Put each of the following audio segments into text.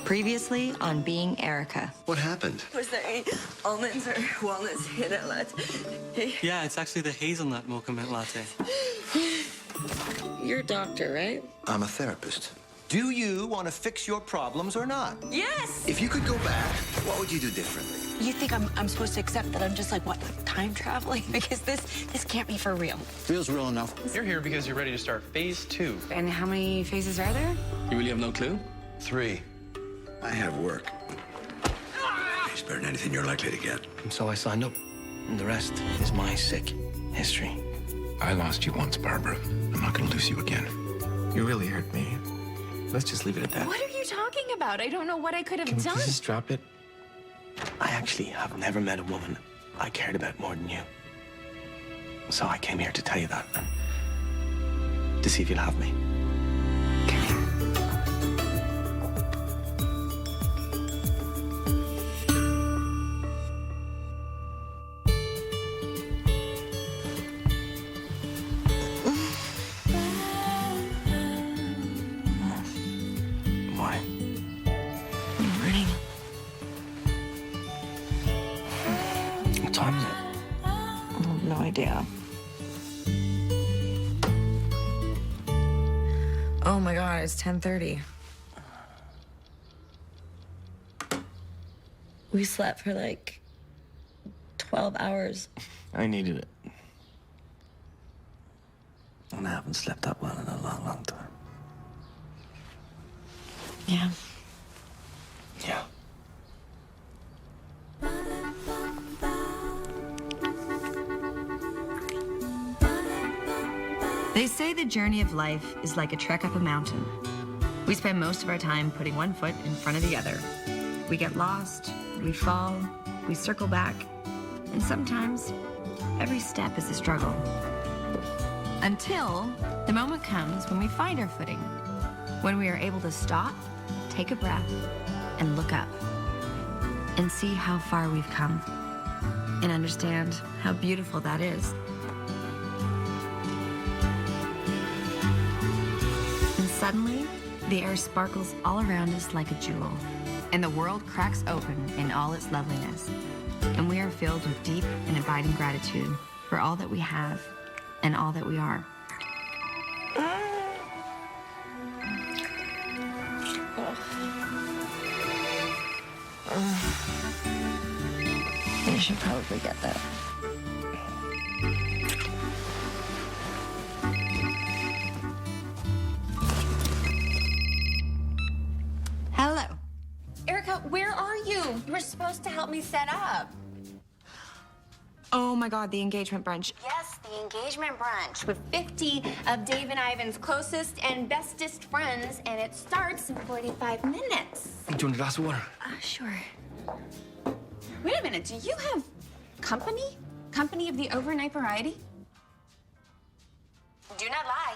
Previously on Being Erica. What happened? Was there any almonds or walnuts in that latte? Yeah, it's actually the hazelnut mocha mint latte. You're a doctor, right? I'm a therapist. Do you want to fix your problems or not? Yes! If you could go back, what would you do differently? You think I'm supposed to accept that I'm just like, what, time traveling? Because this can't be for real. Feels real enough. You're here because you're ready to start phase 2. And how many phases are there? You really have no clue? 3. I have work. It's better than anything you're likely to get. And so I signed up. And the rest is my sick history. I lost you once, Barbara. I'm not gonna lose you again. You really hurt me. Let's just leave it at that. What are you talking about? I don't know what I could have Can we done. just drop it? I actually have never met a woman I cared about more than you. So I came here to tell you that. And to see if you'll have me. Why? Good morning. What time is it? I have no idea. Oh my God, it's 10:30. We slept for like 12 hours. I needed it. And I haven't slept that well in a long, long time. Yeah. Yeah. They say the journey of life is like a trek up a mountain. We spend most of our time putting one foot in front of the other. We get lost, we fall, we circle back, and sometimes every step is a struggle. Until the moment comes when we find our footing, when we are able to stop, take a breath, and look up, and see how far we've come, and understand how beautiful that is. And suddenly, the air sparkles all around us like a jewel, and the world cracks open in all its loveliness, and we are filled with deep and abiding gratitude for all that we have and all that we are. I should probably get that. Hello. Erica, where are you? You were supposed to help me set up. Oh my God, the engagement brunch. Yes, the engagement brunch with 50 of Dave and Ivan's closest and bestest friends, and it starts in 45 minutes. Do you want a glass of water? Sure. Wait a minute, do you have company? Company of the overnight variety? Do not lie.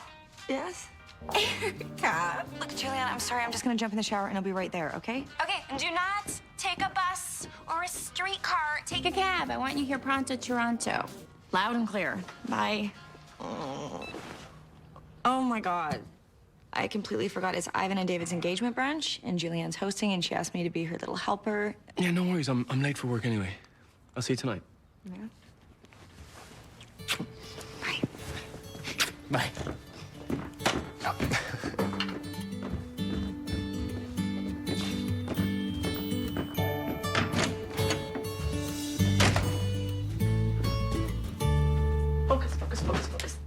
Yes? Erica. Look, Juliana, I'm sorry. I'm just gonna jump in the shower and I'll be right there, okay? Okay, and do not take a bus or a streetcar. Take a cab. I want you here pronto, Toronto. Loud and clear. Bye. Oh my God. I completely forgot. It's Ivan and David's engagement brunch, and Julianne's hosting, and she asked me to be her little helper. Yeah, no worries. I'm late for work anyway. I'll see you tonight. Yeah. Bye. Bye. Focus, focus, focus, focus.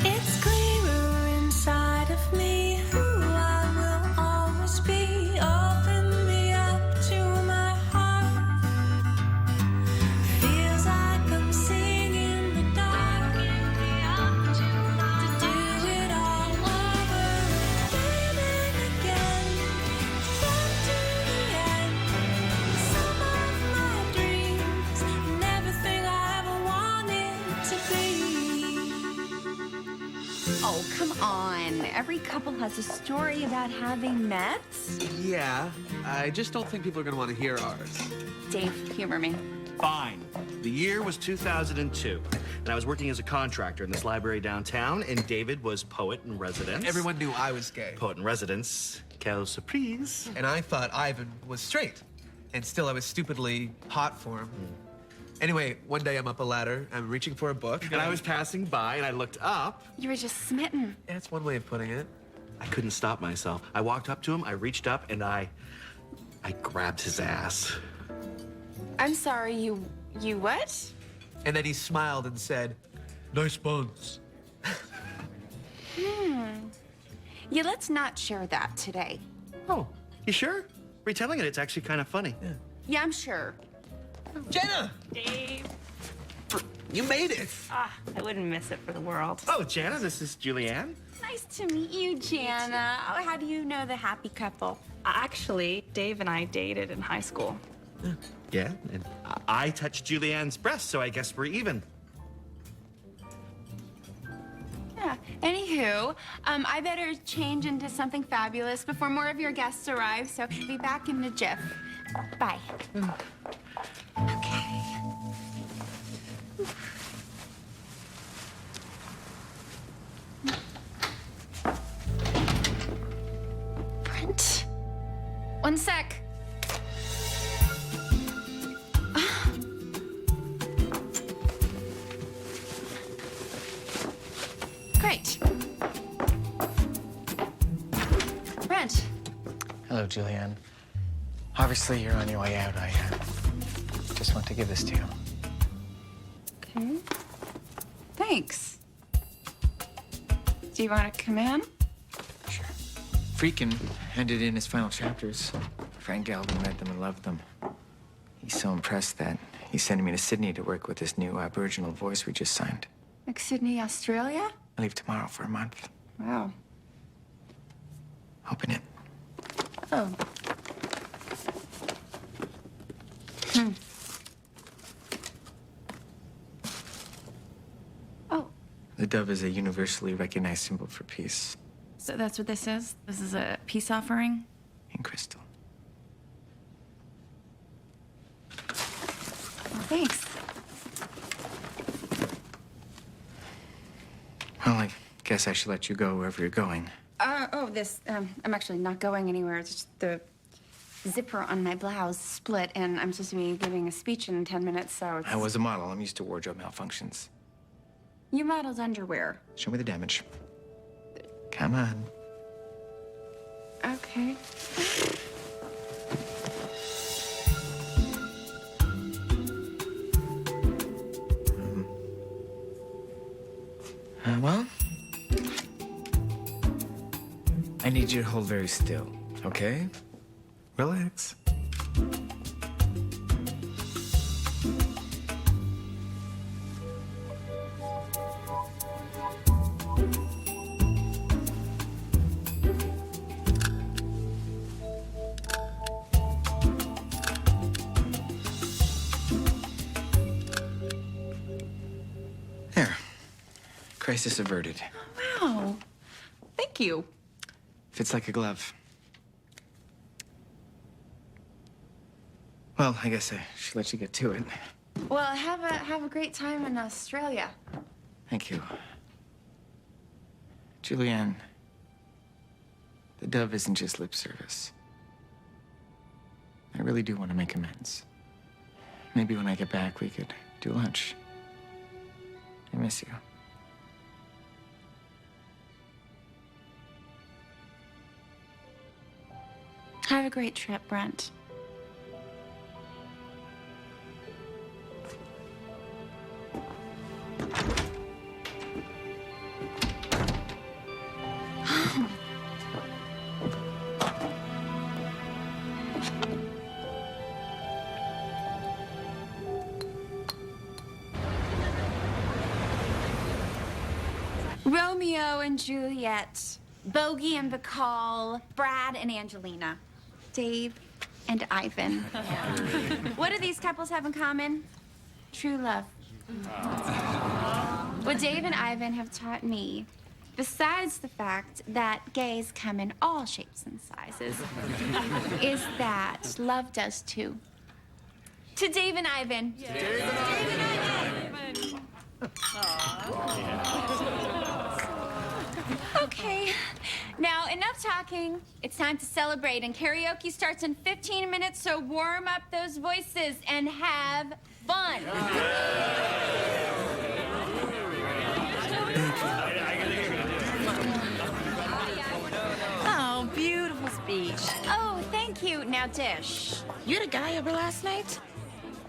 It's clearer inside of me who I will always be. Open me up to my heart. Feels like I'm singing the dark. To do it all over again and again. Jump to the end. Some of my dreams and everything I ever wanted to be. Oh, come on. Every couple has a story about having met. Yeah, I just don't think people are gonna want to hear ours. Dave, humor me. Fine. The year was 2002, and I was working as a contractor in this library downtown, and David was poet in residence. Everyone knew I was gay. Poet in residence. Quelle surprise. And I thought Ivan was straight. And still, I was stupidly hot for him. Anyway, one day I'm up a ladder, I'm reaching for a book. And I was passing by, and I looked up. You were just smitten. Yeah, that's one way of putting it. I couldn't stop myself. I walked up to him, I reached up, and I grabbed his ass. I'm sorry, you what? And then he smiled and said, "Nice buns." Yeah, let's not share that today. Oh, you sure? Retelling it, it's actually kind of funny. Yeah, I'm sure. Jenna! Dave. You made it! I wouldn't miss it for the world. Oh, Jana, this is Julianne. Nice to meet you, Jana. Oh, how do you know the happy couple? Actually, Dave and I dated in high school. Yeah, and I touched Julianne's breast, so I guess we're even. Yeah. Anywho, I better change into something fabulous before more of your guests arrive, so be back in a jiff. Bye. Okay. Brent. One sec. Great. Brent. Hello, Julianne. Obviously, you're on your way out. I just want to give this to you. Okay. Thanks. Do you want to come in? Sure. Freakin' handed in his final chapters. Frank Galvin read them and loved them. He's so impressed that he's sending me to Sydney to work with this new Aboriginal voice we just signed. Like Sydney, Australia? I leave tomorrow for a month. Wow. Open it. Oh. Oh, The dove is a universally recognized symbol for peace so that's what this is? This is a peace offering? in crystal. Well, thanks. Well, I guess I should let you go wherever you're going. I'm actually not going anywhere. It's just the zipper on my blouse split, and I'm supposed to be giving a speech in 10 minutes, so it's... I was a model. I'm used to wardrobe malfunctions. You modeled underwear. Show me the damage. Come on. Okay. Well, I need you to hold very still, okay? Relax. There. Crisis averted. Wow. Thank you. Fits like a glove. Well, I guess I should let you get to it. Well, have a great time in Australia. Thank you. Julianne, the dove isn't just lip service. I really do want to make amends. Maybe when I get back, we could do lunch. I miss you. Have a great trip, Brent. Romeo and Juliet, Bogey and Bacall, Brad and Angelina, Dave and Ivan. What do these couples have in common? True love. What Dave and Ivan have taught me, besides the fact that gays come in all shapes and sizes, is that love does too. To Dave and Ivan. Okay, now enough talking. It's time to celebrate, and karaoke starts in 15 minutes, so warm up those voices and have fun. Oh, beautiful speech. Oh, thank you. Now dish. You had a guy over last night?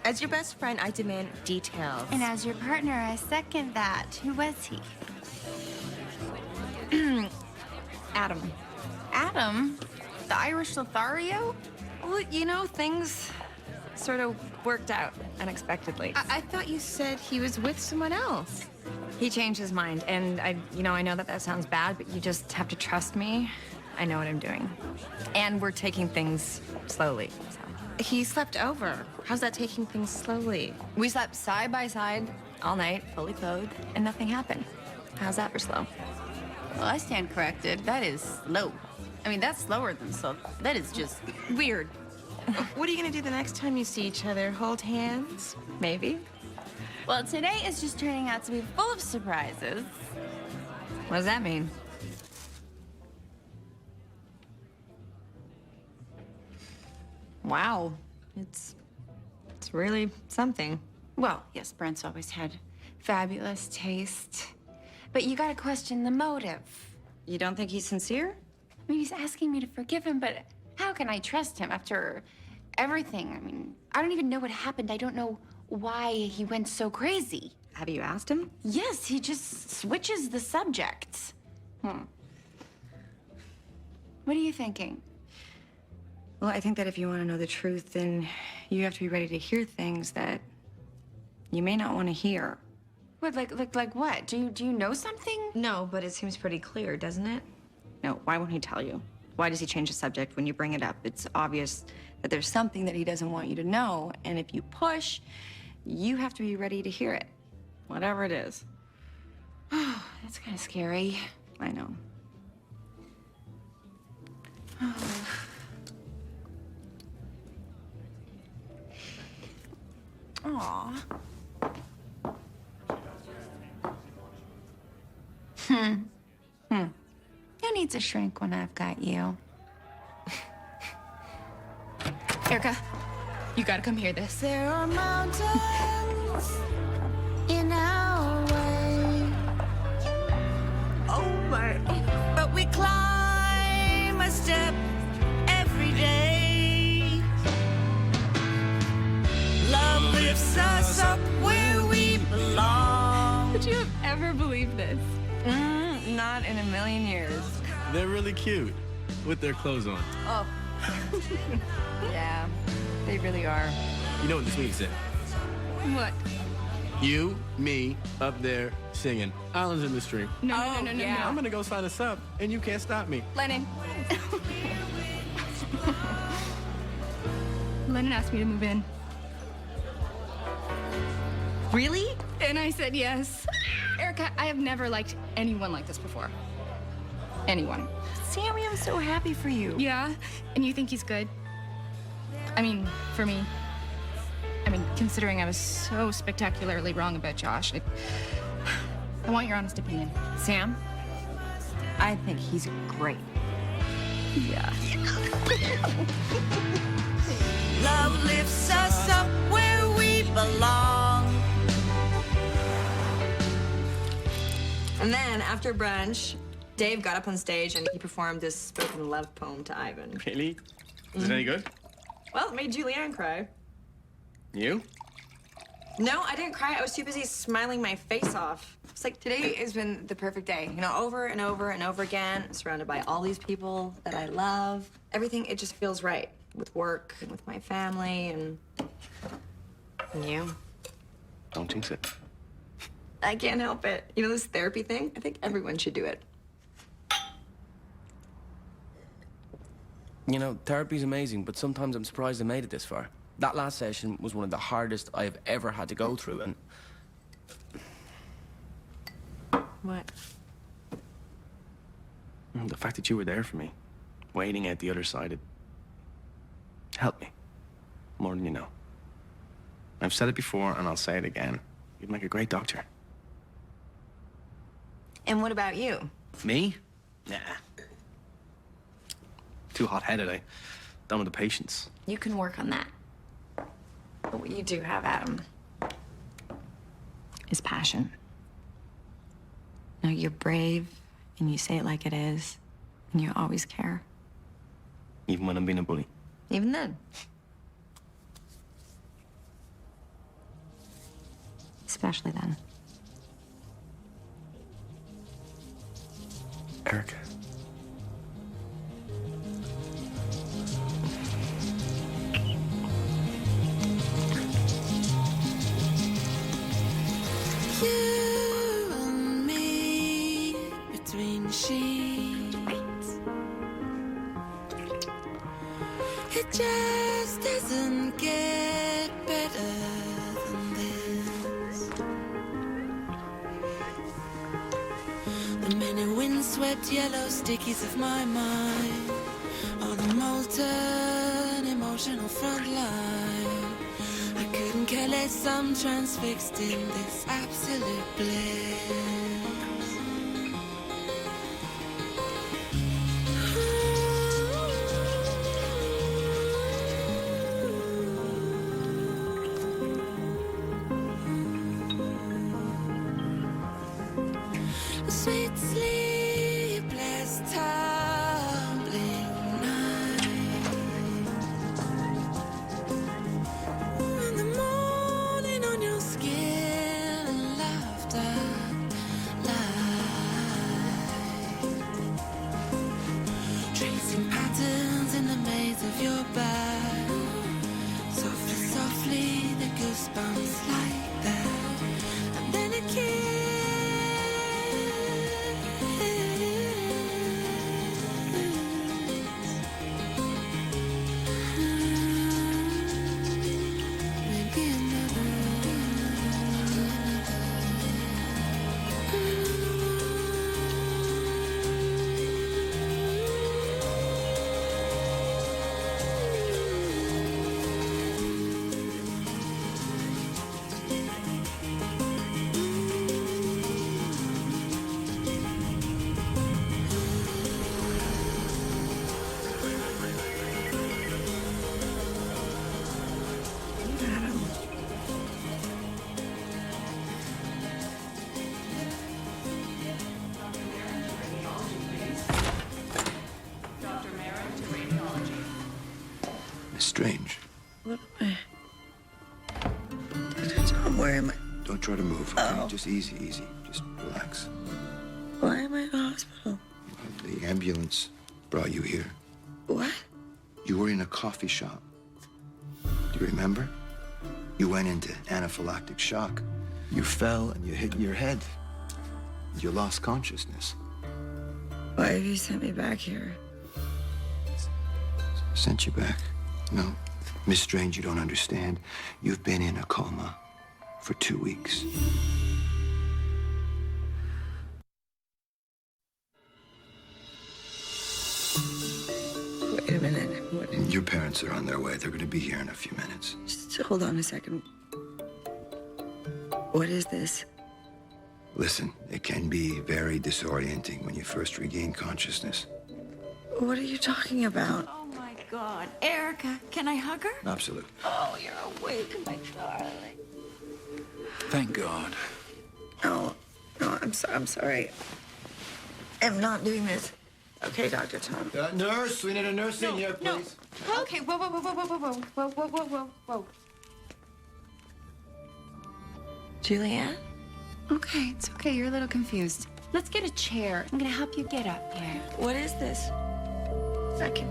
As your best friend, I demand details. And as your partner, I second that. Who was he? Adam. Adam? The Irish Lothario? Well, you know, things sort of worked out unexpectedly. I thought you said he was with someone else. He changed his mind, and I know that sounds bad, but you just have to trust me. I know what I'm doing. And we're taking things slowly. So. He slept over. How's that taking things slowly? We slept side by side all night, fully clothed, and nothing happened. How's that for slow? Well, I stand corrected. That is slow. I mean, that's slower than slow. That is just weird. What are you gonna do the next time you see each other? Hold hands? Maybe? Well, today is just turning out to be full of surprises. What does that mean? Wow. It's really something. Well, yes, Brent's always had fabulous taste. But you gotta question the motive. You don't think he's sincere? I mean, he's asking me to forgive him, but how can I trust him after everything? I mean, I don't even know what happened. I don't know why he went so crazy. Have you asked him? Yes, he just switches the subject. What are you thinking? Well, I think that if you want to know the truth, then you have to be ready to hear things that you may not want to hear. What, like what? Do you know something? No, but it seems pretty clear, doesn't it? No, why won't he tell you? Why does he change the subject when you bring it up? It's obvious that there's something that he doesn't want you to know, and if you push, you have to be ready to hear it, whatever it is. Oh, that's kind of scary. I know. Aw. Who needs a shrink when I've got you? Erica, you gotta come hear this. There are mountains in our way. Oh my. But we climb a step every day. Love lifts us up where we belong. Would you have ever believed this? Not in a million years. They're really cute with their clothes on. Oh. Yeah, they really are. You know what this means, Sid? What? You, me, up there singing Islands in the Stream. No, I'm gonna go sign us up, and you can't stop me. Lennon. Lennon asked me to move in. Really? And I said yes. Erica, I have never liked anyone like this before. Anyone. Sammy, I'm so happy for you. Yeah? And you think he's good? I mean, for me. I mean, considering I was so spectacularly wrong about Josh, I want your honest opinion. Sam, I think he's great. Yeah. Love lifts us up where we belong. And then, after brunch, Dave got up on stage and he performed this spoken love poem to Ivan. Really? Is it any good? Well, it made Julianne cry. You? No, I didn't cry. I was too busy smiling my face off. It's like today has been the perfect day. You know, over and over and over again, surrounded by all these people that I love. Everything, it just feels right. With work and with my family and you. Don't jinx it. I can't help it. You know this therapy thing? I think everyone should do it. You know, therapy's amazing, but sometimes I'm surprised I made it this far. That last session was one of the hardest I've ever had to go through, and... What? The fact that you were there for me, waiting at the other side, it helped me more than you know. I've said it before, and I'll say it again. You'd make a great doctor. And what about you? Me? Nah. Too hot-headed, I don't have the patience. You can work on that. But what you do have, Adam, is passion. No, you're brave, and you say it like it is, and you always care. Even when I'm being a bully. Even then. Especially then. Erica. You and me between the sheets. It just doesn't get better than this. The many windswept yellow stickies of my mind are the molten emotional front line. I couldn't care less, I'm transfixed in this absolute bliss. Sweet sleepless tumbling night. In the morning on your skin and laughter light. Tracing patterns in the maze of your back. Softly, softly, the goosebumps like that. And then a kiss. Miss Strange, What am I? Dr. Tom, where am I? don't try to move, okay? Just easy, easy. Just relax. Why am I in the hospital? The ambulance brought you here. What? You were in a coffee shop. Do you remember? You went into anaphylactic shock. You fell and you hit your head. You lost consciousness. Why have you sent me back here? Sent you back. No. Miss Strange, you don't understand. You've been in a coma for 2 weeks. Wait a minute. What? Your parents are on their way. They're going to be here in a few minutes. Just hold on a second. What is this? Listen, it can be very disorienting when you first regain consciousness. What are you talking about? Oh my God. Erica, can I hug her? Absolutely. Oh, you're awake, my darling. Thank God. No, I'm sorry. I'm not doing this. Okay, Dr. Tom. Nurse, we need a nurse in here, please. Okay, whoa, whoa, whoa, whoa, whoa, whoa, whoa, whoa, whoa, whoa, whoa. Julianne? Okay, it's okay. You're a little confused. Let's get a chair. I'm gonna help you get up here. What is this? I can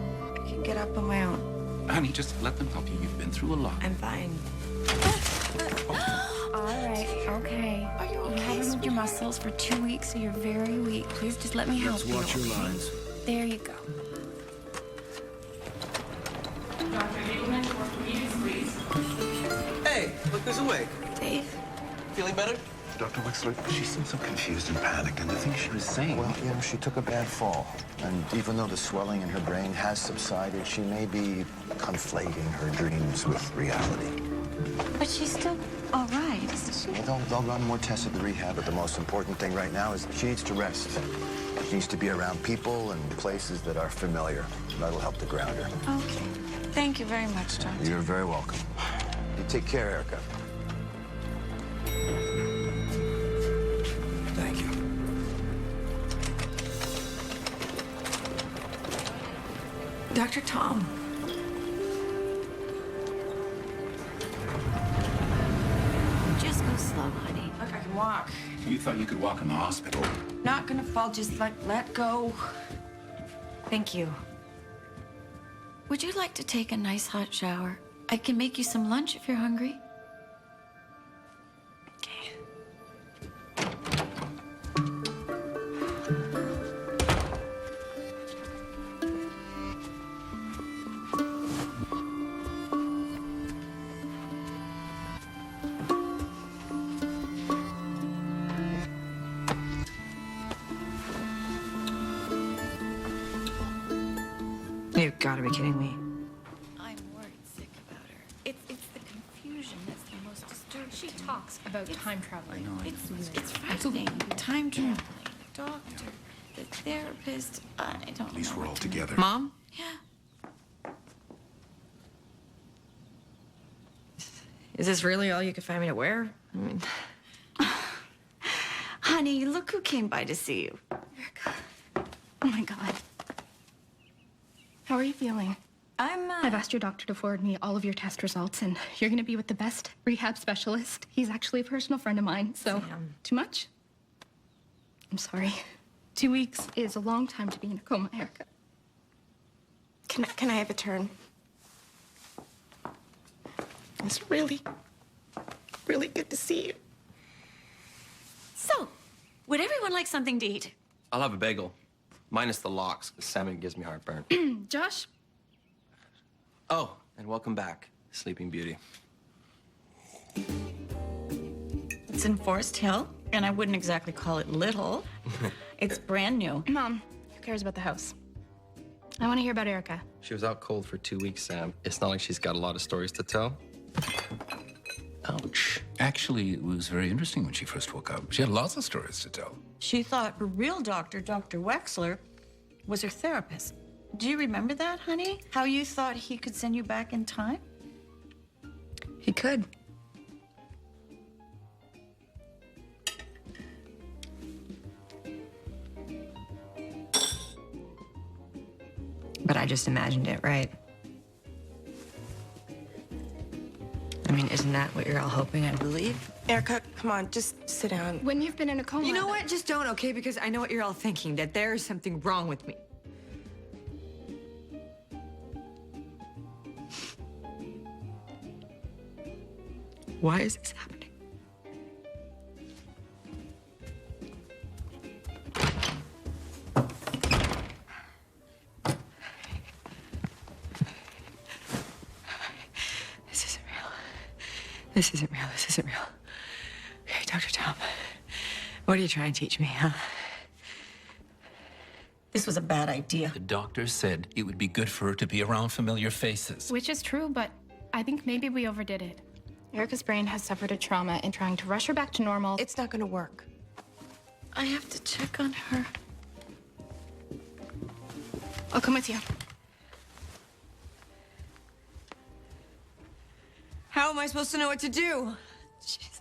get up on my own. Honey, just let them help you. You've been through a lot. I'm fine. All right, okay. Are you You okay, haven't moved your muscles for 2 weeks, so you're very weak. Please just let me help you. Watch your okay? lines. There you go. Hey, look who's awake. Dave? Feeling better? Dr. Wexler, she seemed so confused and panicked, and the things she was saying. Well, you know, she took a bad fall. And even though the swelling in her brain has subsided, she may be conflating her dreams with reality. But she's still all right, isn't she? Well, they'll run more tests at the rehab, but the most important thing right now is she needs to rest. She needs to be around people and places that are familiar. That'll help to ground her. Okay. Thank you very much, Doctor. You're very welcome. You take care, Erica. Thank you. Dr. Tom. Just go slow, honey. Look, I can walk. You thought you could walk in the hospital. Not gonna fall, just let go. Thank you. Would you like to take a nice hot shower? I can make you some lunch if you're hungry. Okay. You've got to be kidding me. I'm worried sick about her. It's the confusion that's the most disturbing. She talks about time traveling. It's frightening. Time traveling. The doctor, the therapist. I don't know. At least we're all together. Mom? Yeah. Is this really all you could find me to wear? I mean, Honey, look who came by to see you. Oh my God. How are you feeling? I've asked your doctor to forward me all of your test results, and you're going to be with the best rehab specialist. He's actually a personal friend of mine, so... Too much? I'm sorry. 2 weeks is a long time to be in a coma, Erica. Can I have a turn? It's really good to see you. So, would everyone like something to eat? I'll have a bagel. Minus the lox, because salmon gives me heartburn. Josh? Oh, and welcome back, Sleeping Beauty. It's in Forest Hill, and I wouldn't exactly call it little. It's brand new. Mom, who cares about the house? I want to hear about Erica. She was out cold for 2 weeks, Sam. It's not like she's got a lot of stories to tell. Ouch. Actually, it was very interesting when she first woke up. She had lots of stories to tell. She thought her real doctor, Dr. Wexler, was her therapist. Do you remember that, honey? How you thought he could send you back in time? he could. But I just imagined it, right? I mean, isn't that what you're all hoping I believe? Erica, come on, just sit down. When you've been in a coma... You know what? Just don't, okay? Because I know what you're all thinking, that there is something wrong with me. Why is this happening? This isn't real. This isn't real. This isn't real. Okay, Dr. Tom, what are you trying to teach me, huh? This was a bad idea. The doctor said it would be good for her to be around familiar faces. Which is true, but I think maybe we overdid it. Erica's brain has suffered a trauma, and trying to rush her back to normal... It's not gonna work. I have to check on her. I'll come with you. How am I supposed to know what to do? Jeez.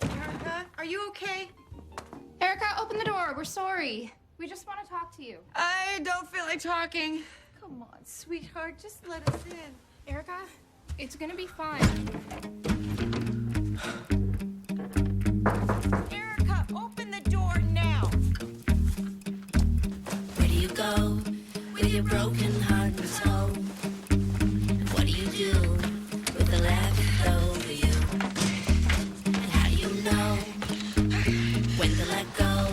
Erica, are you okay? Erica, open the door. We're sorry. We just want to talk to you. I don't feel like talking. Come on, sweetheart, just let us in. Erica, it's gonna be fine. Erica, open the door now. Where do you go with your broken heart and soul? And what do you do with the left over you? And how do you know when to let go?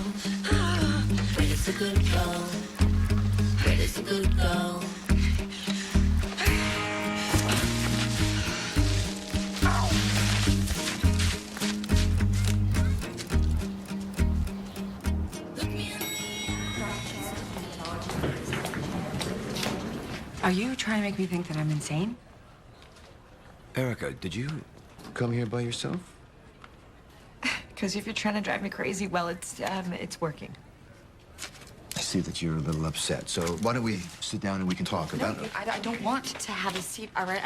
Where does the good go? Where does the good go? Are you trying to make me think that I'm insane? Erica, did you come here by yourself? Because if you're trying to drive me crazy, well, it's working. I see that you're a little upset, so why don't we sit down and we can talk about it? I don't want to have a seat, all right?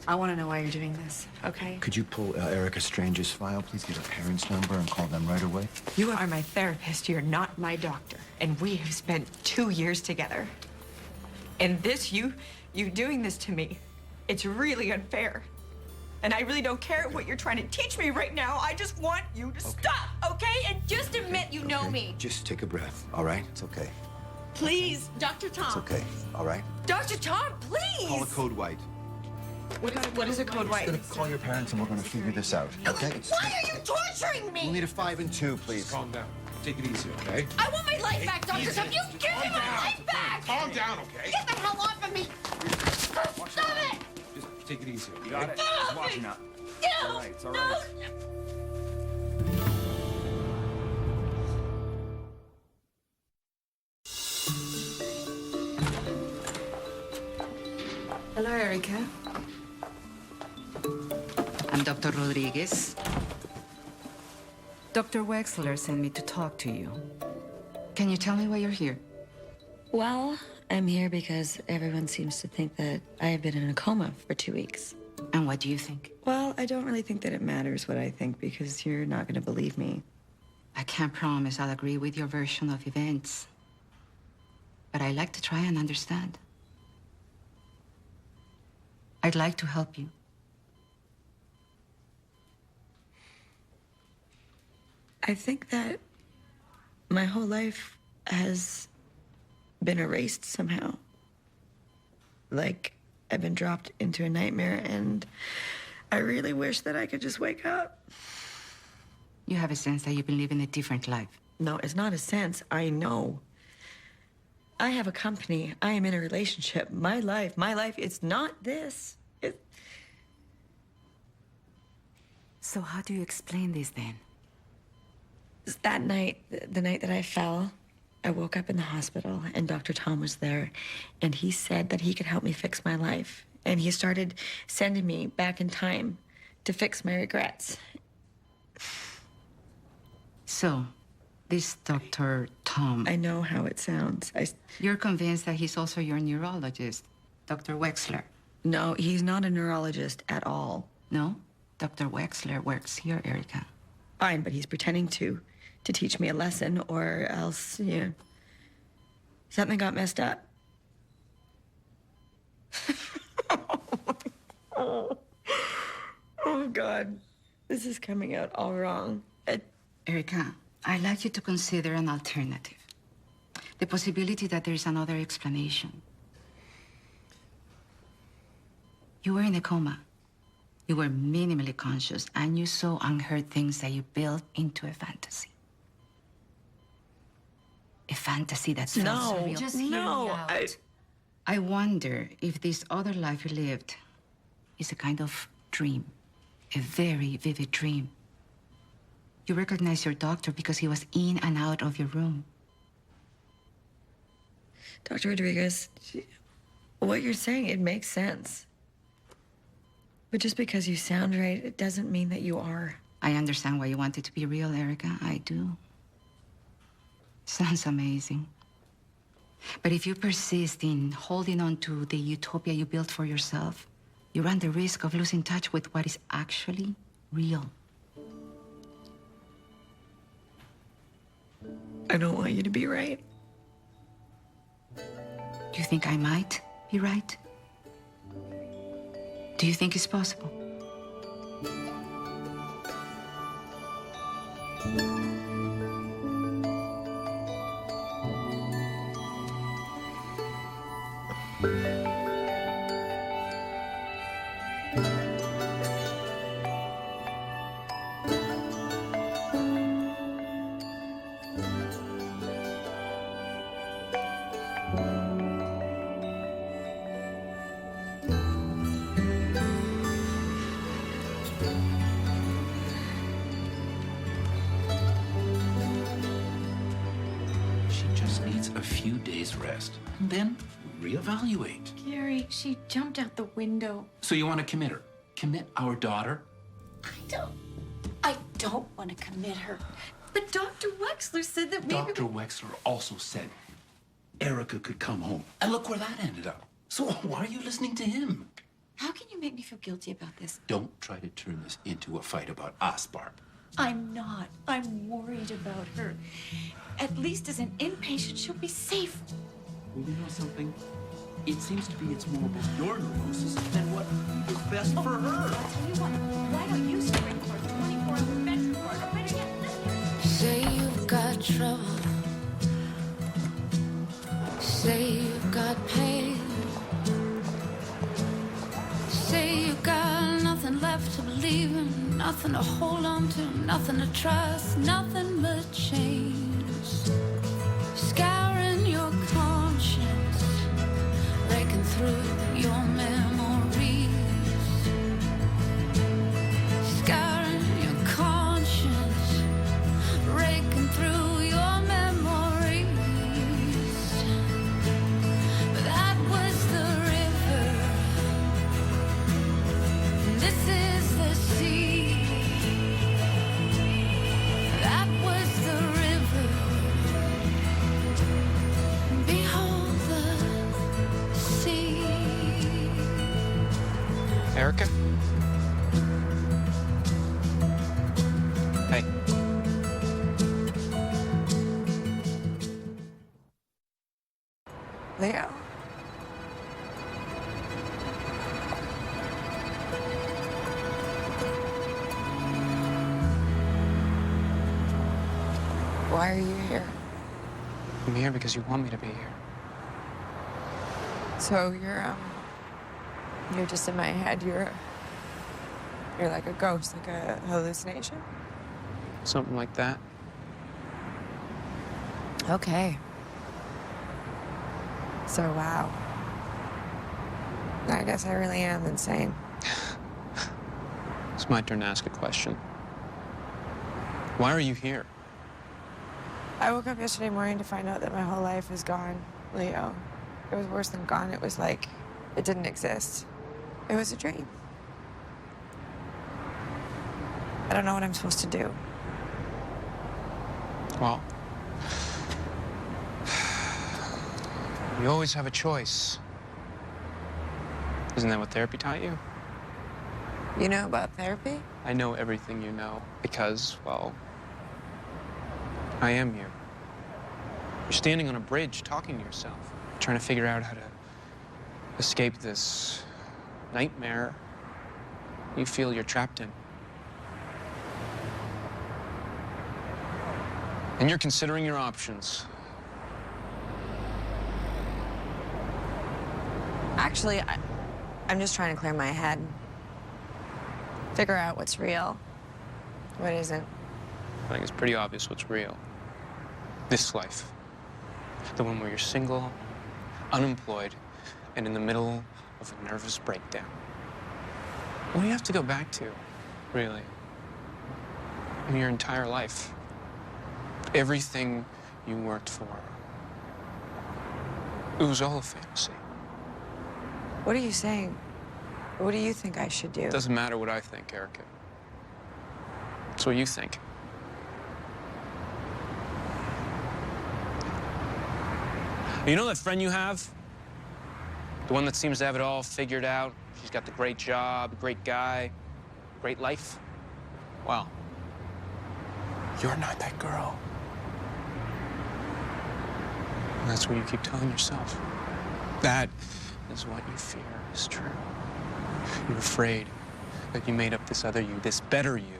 I want to know why you're doing this, okay? Could you pull Erica Strange's file, please? Get her parents' number and call them right away. You are my therapist. You're not my doctor. And we have spent 2 years together. And you doing this to me, it's really unfair. And I really don't care what you're trying to teach me right now. I just want you to stop, okay? And just admit you know me. Just take a breath, all right? It's okay. Please, Dr. Tom. It's okay, all right? Dr. Tom, please. Call a code white. What is a code white? I'm gonna call your parents and we're gonna figure this out, okay? Why are you torturing me? We'll need a 5 and 2, please. Calm down. Take it easy, okay? I want my life back, Dr. Tom. You give me my life back! Calm down, okay? Get the hell off of me! Stop it! Just take it easy, okay? You got it? Just watching out. No! All right, it's all right. Hello, Erica. I'm Dr. Rodriguez. Dr. Wexler sent me to talk to you. Can you tell me why you're here? Well, I'm here because everyone seems to think that I have been in a coma for 2 weeks. And what do you think? Well, I don't really think that it matters what I think because you're not going to believe me. I can't promise I'll agree with your version of events. But I'd like to try and understand. I'd like to help you. I think that my whole life has been erased somehow. Like I've been dropped into a nightmare, and I really wish that I could just wake up. You have a sense that you've been living a different life. No, it's not a sense. I know. I have a company. I am in a relationship. My life, it's not this. So how do you explain this then? That night, the night that I fell, I woke up in the hospital and Dr. Tom was there and he said that he could help me fix my life. And he started sending me back in time to fix my regrets. So, this Dr. Tom... I know how it sounds. You're convinced that he's also your neurologist, Dr. Wexler? No, he's not a neurologist at all. No? Dr. Wexler works here, Erica. Fine, but he's pretending to teach me a lesson, or else, something got messed up. Oh, God. This is coming out all wrong. Erica, I'd like you to consider an alternative. The possibility that there is another explanation. You were in a coma. You were minimally conscious, and you saw unheard things that you built into a fantasy. A fantasy that's so surreal. Just hear me out. I wonder if this other life you lived is a kind of dream, a very vivid dream. You recognize your doctor because he was in and out of your room. Dr. Rodriguez, what you're saying, it makes sense. But just because you sound right, it doesn't mean that you are. I understand why you want it to be real, Erica. I do. Sounds amazing. But if you persist in holding on to the utopia you built for yourself, you run the risk of losing touch with what is actually real. I don't want you to be right. Do you think I might be right? Do you think it's possible? rest, and then reevaluate. Gary, she jumped out the window. So you want to commit her? Commit our daughter? I don't want to commit her. But Dr. Wexler said that maybe... Dr. Wexler also said Erica could come home. And look where that ended up. So why are you listening to him? How can you make me feel guilty about this? Don't try to turn this into a fight about us, Barb. I'm not. I'm worried about her. At least as an inpatient, she'll be safe. Well, you know something? It seems to be it's more about your neurosis than what is best for her. I'll tell you what. Why don't you spring for a 24-hour bedroom or better yet, Say you've got trouble. Say you've got pain. Say you've got nothing left to believe in, nothing to hold on to, nothing to trust, nothing but change. Scouring your conscience, breaking through your memories. Scouring your conscience, breaking through your memories. That was the river. This is the sea. That was the river. Behold the sea. Erica? Hey. Leo. Why are you here? I'm here because you want me to be here. So you're just in my head. You're like a ghost, like a hallucination. Something like that. Okay. So wow. I guess I really am insane. It's my turn to ask a question. Why are you here? I woke up yesterday morning to find out that my whole life is gone, Leo. It was worse than gone. It was like it didn't exist. It was a dream. I don't know what I'm supposed to do. Well, you always have a choice. Isn't that what therapy taught you? You know about therapy? I know everything you know because, well, I am you. You're standing on a bridge talking to yourself, trying to figure out how to escape this nightmare you feel you're trapped in. And you're considering your options. Actually, I'm just trying to clear my head. Figure out what's real, what isn't. I think it's pretty obvious what's real. This life. The one where you're single, unemployed, and in the middle of a nervous breakdown. What do you have to go back to, really? In your entire life. Everything you worked for. It was all a fantasy. What are you saying? What do you think I should do? It doesn't matter what I think, Erica. It's what you think. You know that friend you have? The one that seems to have it all figured out? She's got the great job, great guy, great life? Well, you're not that girl. And that's what you keep telling yourself. That is what you fear is true. You're afraid that you made up this other you, this better you.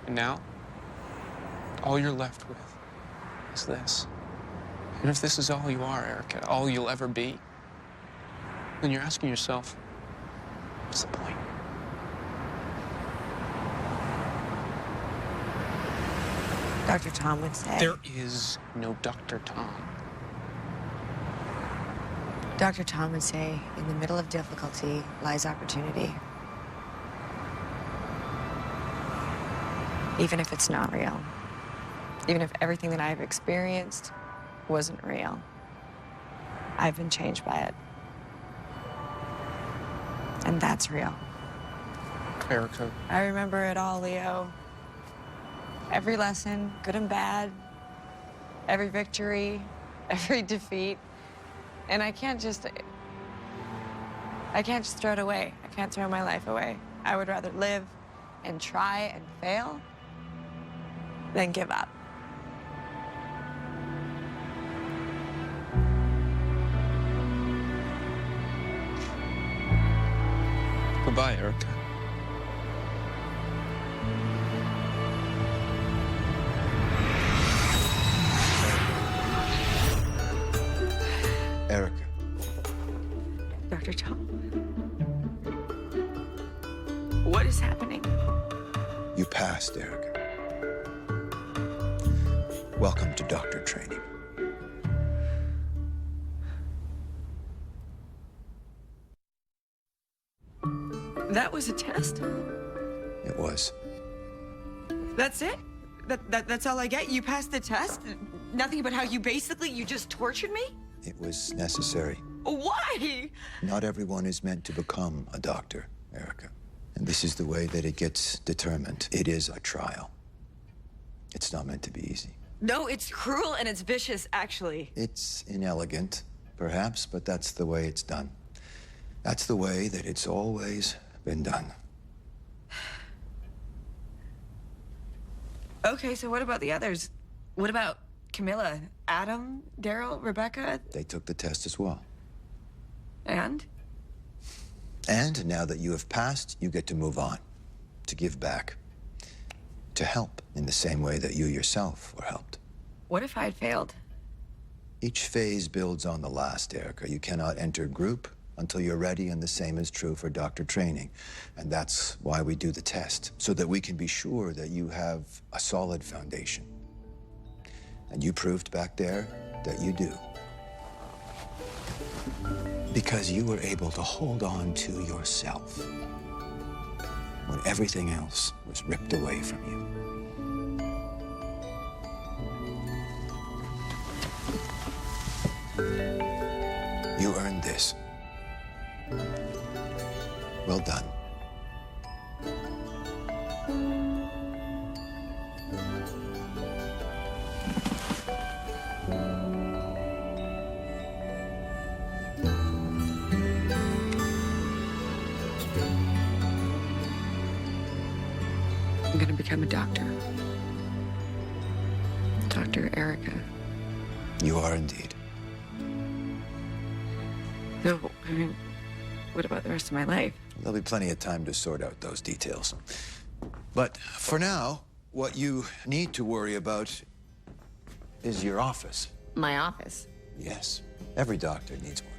And now, all you're left with is this. And if this is all you are, Erica, all you'll ever be, then you're asking yourself, what's the point? Dr. Tom would say. There is no Dr. Tom. Dr. Tom would say, in the middle of difficulty lies opportunity. Even if it's not real. Even if everything that I've experienced wasn't real. I've been changed by it. And that's real. Erica. I remember it all, Leo. Every lesson, good and bad, every victory, every defeat. And I can't just throw it away. I can't throw my life away. I would rather live and try and fail than give up. Goodbye, Erica. Erica. Dr. Tom. What is happening? You passed, Erica. Welcome to doctor training. That was a test? It was. That's it? That's all I get? You passed the test? Nothing about how you just tortured me? It was necessary. Why? Not everyone is meant to become a doctor, Erica. And this is the way that it gets determined. It is a trial. It's not meant to be easy. No, it's cruel and it's vicious, actually. It's inelegant, perhaps, but that's the way it's done. That's the way that it's always been done. Okay, so what about the others? What about Camilla, Adam, Daryl, Rebecca? They took the test as well. And? And now that you have passed, you get to move on, to give back, to help in the same way that you yourself were helped. What if I had failed? Each phase builds on the last, Erica. You cannot enter group until you're ready, and the same is true for doctor training. And that's why we do the test, so that we can be sure that you have a solid foundation. And you proved back there that you do. Because you were able to hold on to yourself when everything else was ripped away from you. You earned this. Well done. I'm gonna become a doctor. Dr. Erica. You are indeed. So, I mean, what about the rest of my life? There'll be plenty of time to sort out those details. But for now, what you need to worry about is your office. My office? Yes, every doctor needs one.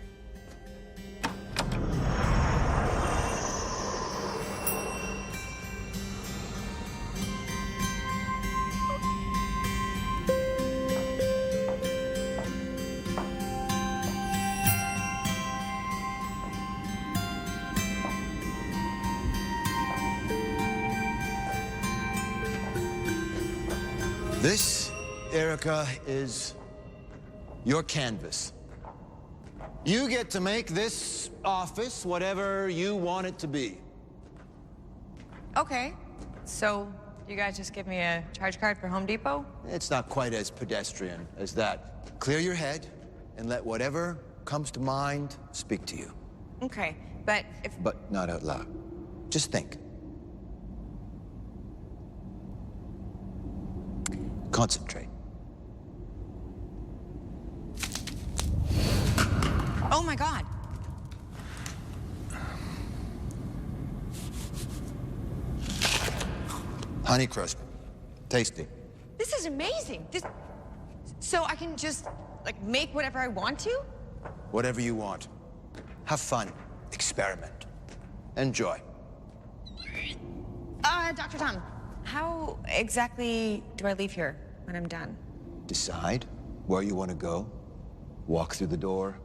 This, Erica, is your canvas. You get to make this office whatever you want it to be. Okay, so you guys just give me a charge card for Home Depot? It's not quite as pedestrian as that. Clear your head and let whatever comes to mind speak to you. Okay, but if... But not out loud. Just think. Concentrate. Oh my God. Honey Crisp. Tasty. This is amazing. So I can just, like, make whatever I want to? Whatever you want. Have fun. Experiment. Enjoy. Dr. Tom, how exactly do I leave here when I'm done? Decide where you want to go, walk through the door,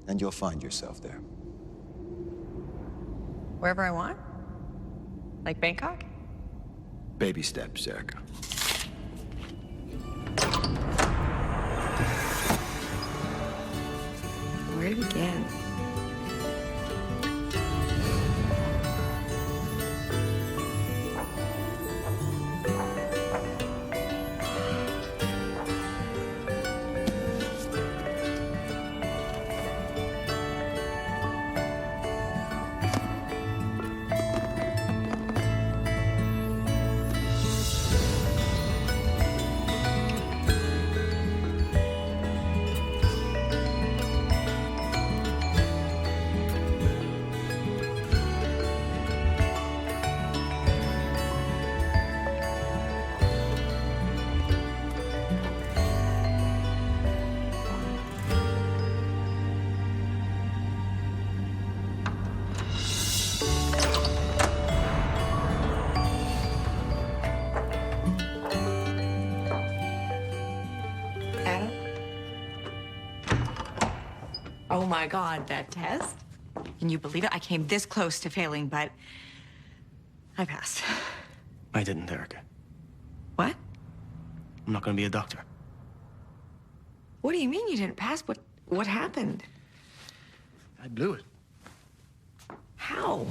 and you'll find yourself there. Wherever I want? Like Bangkok? Baby steps, Erica. where to begin? Oh my God, that test? Can you believe it? I came this close to failing, but I passed. I didn't, Erica. What? I'm not going to be a doctor. What do you mean you didn't pass? What happened? I blew it. How?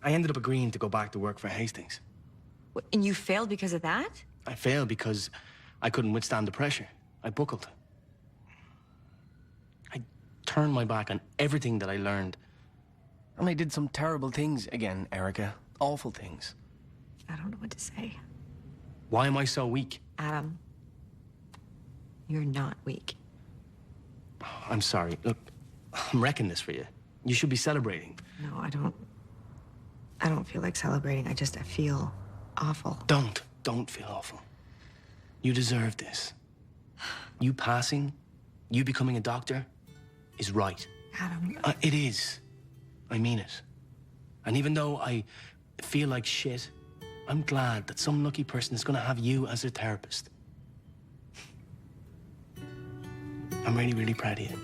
I ended up agreeing to go back to work for Hastings. And you failed because of that? I failed because I couldn't withstand the pressure. I buckled. I turned my back on everything that I learned. And I did some terrible things again, Erica. Awful things. I don't know what to say. Why am I so weak? Adam, you're not weak. I'm sorry. Look, I'm wrecking this for you. You should be celebrating. No, I don't feel like celebrating. I feel awful. Don't feel awful. You deserve this. You passing, you becoming a doctor, is right. Adam. It is. I mean it. And even though I feel like shit, I'm glad that some lucky person is going to have you as their therapist. I'm really, really proud of you.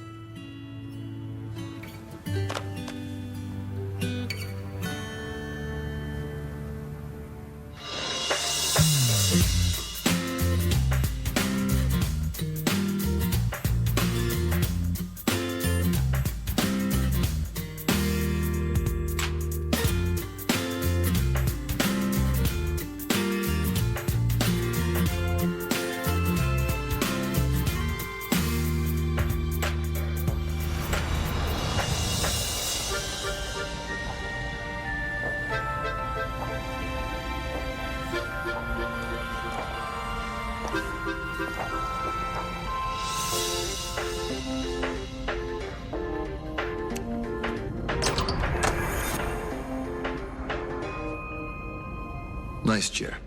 Nice chair.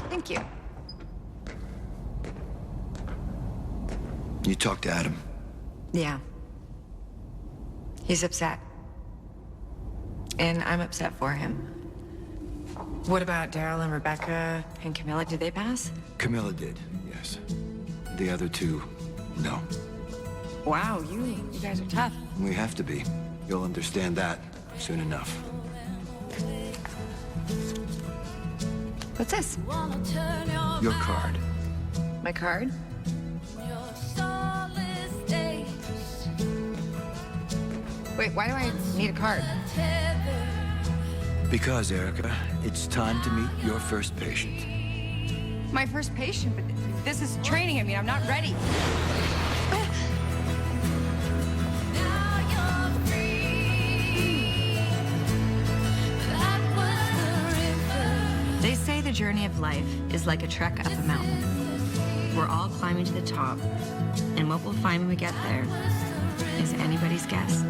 Thank you. You talked to Adam. Yeah. He's upset. And I'm upset for him. What about Daryl and Rebecca and Camilla? Did they pass? Camilla did, yes. The other two, no. Wow, you guys are tough. We have to be. You'll understand that soon enough. What's this? Your card. My card? Wait, why do I need a card? Because, Erica, it's time to meet your first patient. My first patient, but this is training. I mean, I'm not ready. They say the journey of life is like a trek up a mountain. We're all climbing to the top, and what we'll find when we get there is anybody's guess.